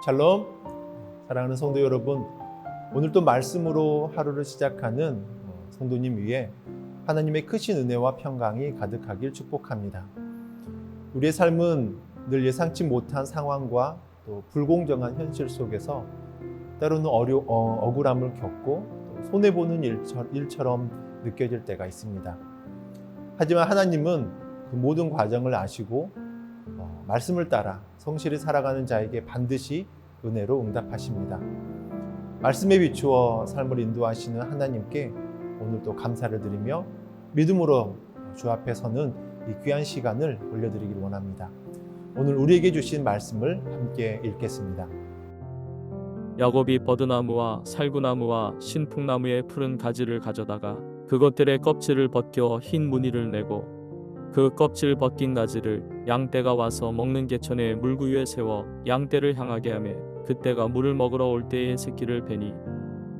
샬롬, 사랑하는 성도 여러분, 오늘 또 말씀으로 하루를 시작하는 성도님 위에 하나님의 크신 은혜와 평강이 가득하길 축복합니다. 우리의 삶은 늘 예상치 못한 상황과 또 불공정한 현실 속에서 때로는 억울함을 겪고 손해보는 일처럼 느껴질 때가 있습니다. 하지만 하나님은 그 모든 과정을 아시고 말씀을 따라 성실히 살아가는 자에게 반드시 은혜로 응답하십니다. 말씀에 비추어 삶을 인도하시는 하나님께 오늘도 감사를 드리며 믿음으로 주 앞에 서는 이 귀한 시간을 올려드리길 원합니다. 오늘 우리에게 주신 말씀을 함께 읽겠습니다. 야곱이 버드나무와 살구나무와 신풍나무의 푸른 가지를 가져다가 그것들의 껍질을 벗겨 흰 무늬를 내고 그 껍질 벗긴 가지를 양떼가 와서 먹는 개천의 물구유에 세워 양떼를 향하게 하며 그때가 물을 먹으러 올 때에 새끼를 베니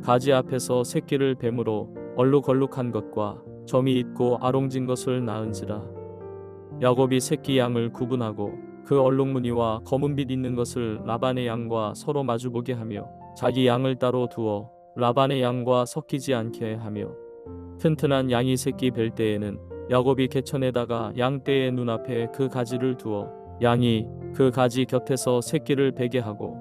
가지 앞에서 새끼를 뱀으로 얼룩얼룩한 것과 점이 있고 아롱진 것을 낳은지라. 야곱이 새끼 양을 구분하고 그 얼룩무늬와 검은빛 있는 것을 라반의 양과 서로 마주보게 하며 자기 양을 따로 두어 라반의 양과 섞이지 않게 하며 튼튼한 양이 새끼 뵐 때에는 야곱이 개천에다가 양떼의 눈앞에 그 가지를 두어 양이 그 가지 곁에서 새끼를 베게 하고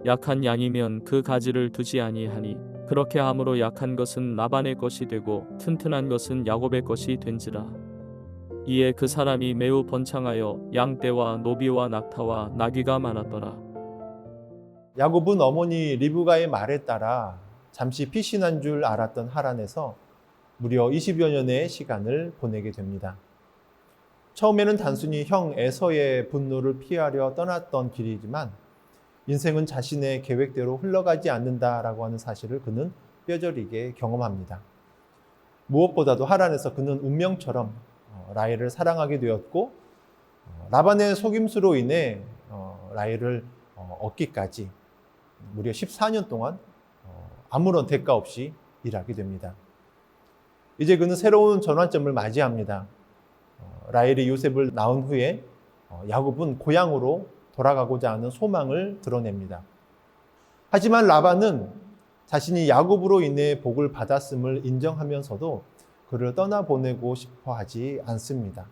약한 양이면 그 가지를 두지 아니하니 그렇게 함으로 약한 것은 라반의 것이 되고 튼튼한 것은 야곱의 것이 된지라. 이에 그 사람이 매우 번창하여 양떼와 노비와 낙타와 나귀가 많았더라. 야곱은 어머니 리브가의 말에 따라 잠시 피신한 줄 알았던 하란에서 무려 20여 년의 시간을 보내게 됩니다. 처음에는 단순히 형 에서의 분노를 피하려 떠났던 길이지만 인생은 자신의 계획대로 흘러가지 않는다라고 하는 사실을 그는 뼈저리게 경험합니다. 무엇보다도 하란에서 그는 운명처럼 라헬을 사랑하게 되었고 라반의 속임수로 인해 라헬을 얻기까지 무려 14년 동안 아무런 대가 없이 일하게 됩니다. 이제 그는 새로운 전환점을 맞이합니다. 라헬이 요셉을 낳은 후에 야곱은 고향으로 돌아가고자 하는 소망을 드러냅니다. 하지만 라반은 자신이 야곱으로 인해 복을 받았음을 인정하면서도 그를 떠나보내고 싶어 하지 않습니다.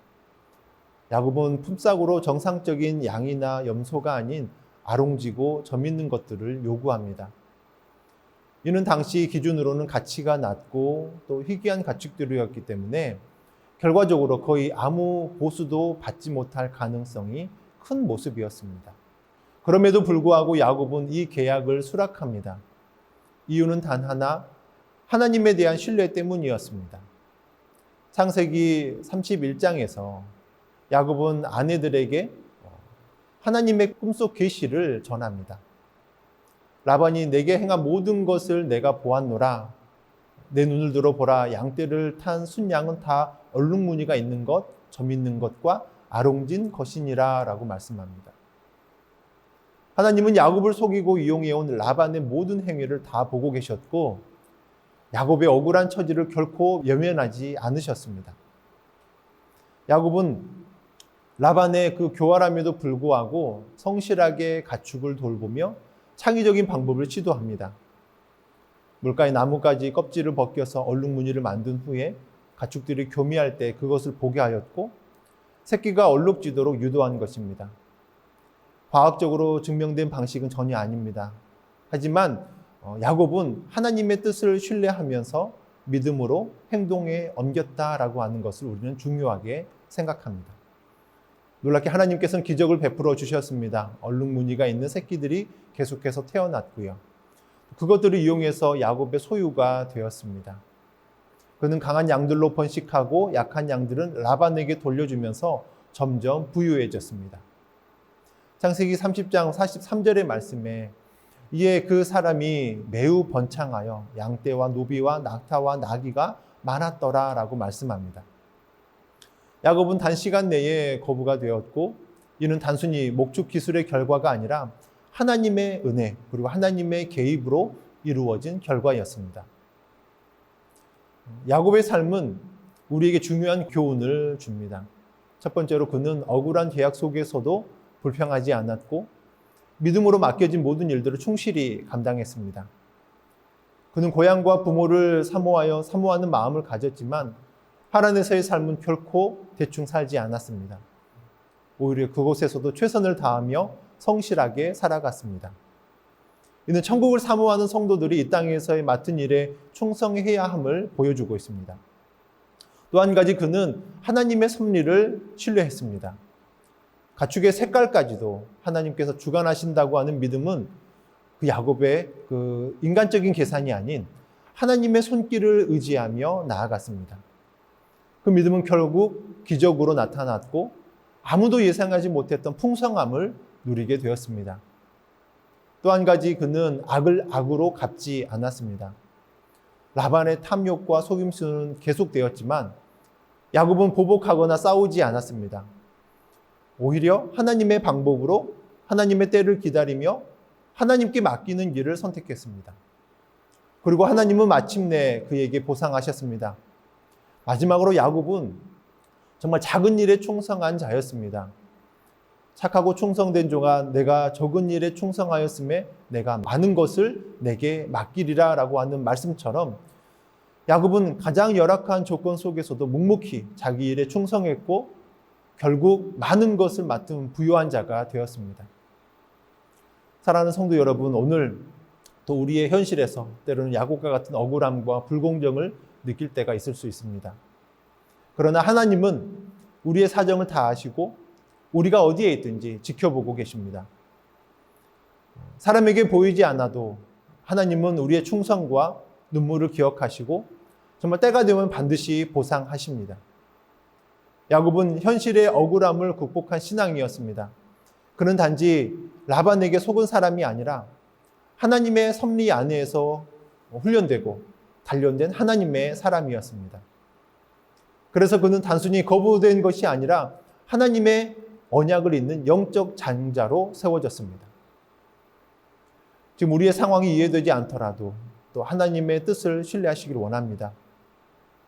야곱은 품삯으로 정상적인 양이나 염소가 아닌 아롱지고 점 있는 것들을 요구합니다. 이는 당시 기준으로는 가치가 낮고 또 희귀한 가축들이었기 때문에 결과적으로 거의 아무 보수도 받지 못할 가능성이 큰 모습이었습니다. 그럼에도 불구하고 야곱은 이 계약을 수락합니다. 이유는 단 하나, 하나님에 대한 신뢰 때문이었습니다. 창세기 31장에서 야곱은 아내들에게 하나님의 꿈속 계시를 전합니다. 라반이 내게 행한 모든 것을 내가 보았노라. 내 눈을 들어 보라. 양떼를 탄 순양은 다 얼룩무늬가 있는 것, 점 있는 것과 아롱진 것이니라 라고 말씀합니다. 하나님은 야곱을 속이고 이용해온 라반의 모든 행위를 다 보고 계셨고 야곱의 억울한 처지를 결코 외면하지 않으셨습니다. 야곱은 라반의 그 교활함에도 불구하고 성실하게 가축을 돌보며 창의적인 방법을 시도합니다. 물가의 나뭇가지 껍질을 벗겨서 얼룩무늬를 만든 후에 가축들이 교미할 때 그것을 보게 하였고 새끼가 얼룩지도록 유도한 것입니다. 과학적으로 증명된 방식은 전혀 아닙니다. 하지만 야곱은 하나님의 뜻을 신뢰하면서 믿음으로 행동에 옮겼다라고 하는 것을 우리는 중요하게 생각합니다. 놀랍게 하나님께서는 기적을 베풀어 주셨습니다. 얼룩무늬가 있는 새끼들이 계속해서 태어났고요. 그것들을 이용해서 야곱의 소유가 되었습니다. 그는 강한 양들로 번식하고 약한 양들은 라반에게 돌려주면서 점점 부유해졌습니다. 창세기 30장 43절의 말씀에 이에 그 사람이 매우 번창하여 양떼와 노비와 낙타와 나귀가 많았더라 라고 말씀합니다. 야곱은 단시간 내에 거부가 되었고 이는 단순히 목축 기술의 결과가 아니라 하나님의 은혜 그리고 하나님의 개입으로 이루어진 결과였습니다. 야곱의 삶은 우리에게 중요한 교훈을 줍니다. 첫 번째로 그는 억울한 계약 속에서도 불평하지 않았고 믿음으로 맡겨진 모든 일들을 충실히 감당했습니다. 그는 고향과 부모를 사모하는 마음을 가졌지만 하란에서의 삶은 결코 대충 살지 않았습니다. 오히려 그곳에서도 최선을 다하며 성실하게 살아갔습니다. 이는 천국을 사모하는 성도들이 이 땅에서의 맡은 일에 충성해야 함을 보여주고 있습니다. 또 한 가지 그는 하나님의 섭리를 신뢰했습니다. 가축의 색깔까지도 하나님께서 주관하신다고 하는 믿음은 그 야곱의 그 인간적인 계산이 아닌 하나님의 손길을 의지하며 나아갔습니다. 그 믿음은 결국 기적으로 나타났고 아무도 예상하지 못했던 풍성함을 누리게 되었습니다. 또 한 가지 그는 악을 악으로 갚지 않았습니다. 라반의 탐욕과 속임수는 계속되었지만 야곱은 보복하거나 싸우지 않았습니다. 오히려 하나님의 방법으로 하나님의 때를 기다리며 하나님께 맡기는 길을 선택했습니다. 그리고 하나님은 마침내 그에게 보상하셨습니다. 마지막으로 야곱은 정말 작은 일에 충성한 자였습니다. 착하고 충성된 종아, 내가 적은 일에 충성하였음에 내가 많은 것을 내게 맡기리라 라고 하는 말씀처럼 야곱은 가장 열악한 조건 속에서도 묵묵히 자기 일에 충성했고 결국 많은 것을 맡은 부유한 자가 되었습니다. 사랑하는 성도 여러분, 오늘 또 우리의 현실에서 때로는 야곱과 같은 억울함과 불공정을 느낄 때가 있을 수 있습니다. 그러나 하나님은 우리의 사정을 다 아시고 우리가 어디에 있든지 지켜보고 계십니다. 사람에게 보이지 않아도 하나님은 우리의 충성과 눈물을 기억하시고 정말 때가 되면 반드시 보상하십니다. 야곱은 현실의 억울함을 극복한 신앙이었습니다. 그는 단지 라반에게 속은 사람이 아니라 하나님의 섭리 안에서 훈련되고 단련된 하나님의 사람이었습니다. 그래서 그는 단순히 거부된 것이 아니라 하나님의 언약을 잇는 영적 장자로 세워졌습니다. 지금 우리의 상황이 이해되지 않더라도 또 하나님의 뜻을 신뢰하시길 원합니다.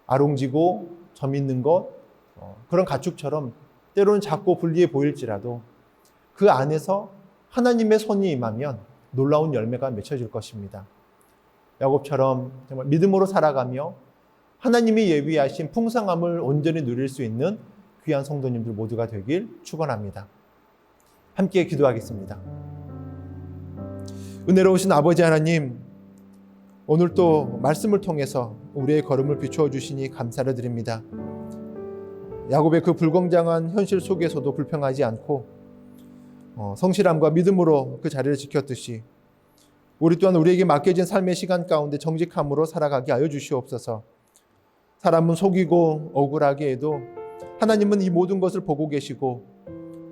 아롱지고 점 있는 것, 그런 가축처럼 때로는 작고 불리해 보일지라도 그 안에서 하나님의 손이 임하면 놀라운 열매가 맺혀질 것입니다. 야곱처럼 정말 믿음으로 살아가며 하나님이 예비하신 풍성함을 온전히 누릴 수 있는 귀한 성도님들 모두가 되길 축원합니다. 함께 기도하겠습니다. 은혜로우신 아버지 하나님, 오늘 또 말씀을 통해서 우리의 걸음을 비추어 주시니 감사를 드립니다. 야곱의 그 불공정한 현실 속에서도 불평하지 않고 성실함과 믿음으로 그 자리를 지켰듯이 우리 또한 우리에게 맡겨진 삶의 시간 가운데 정직함으로 살아가게 하여 주시옵소서. 사람은 속이고 억울하게 해도 하나님은 이 모든 것을 보고 계시고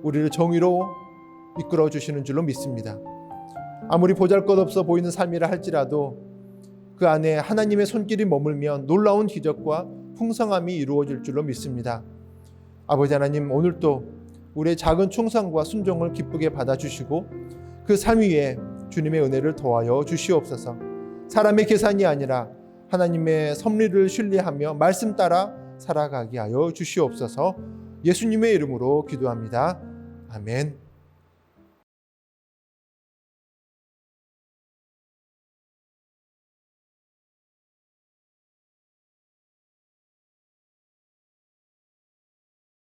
우리를 정의로 이끌어 주시는 줄로 믿습니다. 아무리 보잘것없어 보이는 삶이라 할지라도 그 안에 하나님의 손길이 머물면 놀라운 기적과 풍성함이 이루어질 줄로 믿습니다. 아버지 하나님, 오늘도 우리의 작은 충성과 순종을 기쁘게 받아주시고 그 삶 위에 주님의 은혜를 더하여 주시옵소서. 사람의 계산이 아니라 하나님의 섭리를 신뢰하며 말씀 따라 살아가게 하여 주시옵소서. 예수님의 이름으로 기도합니다. 아멘.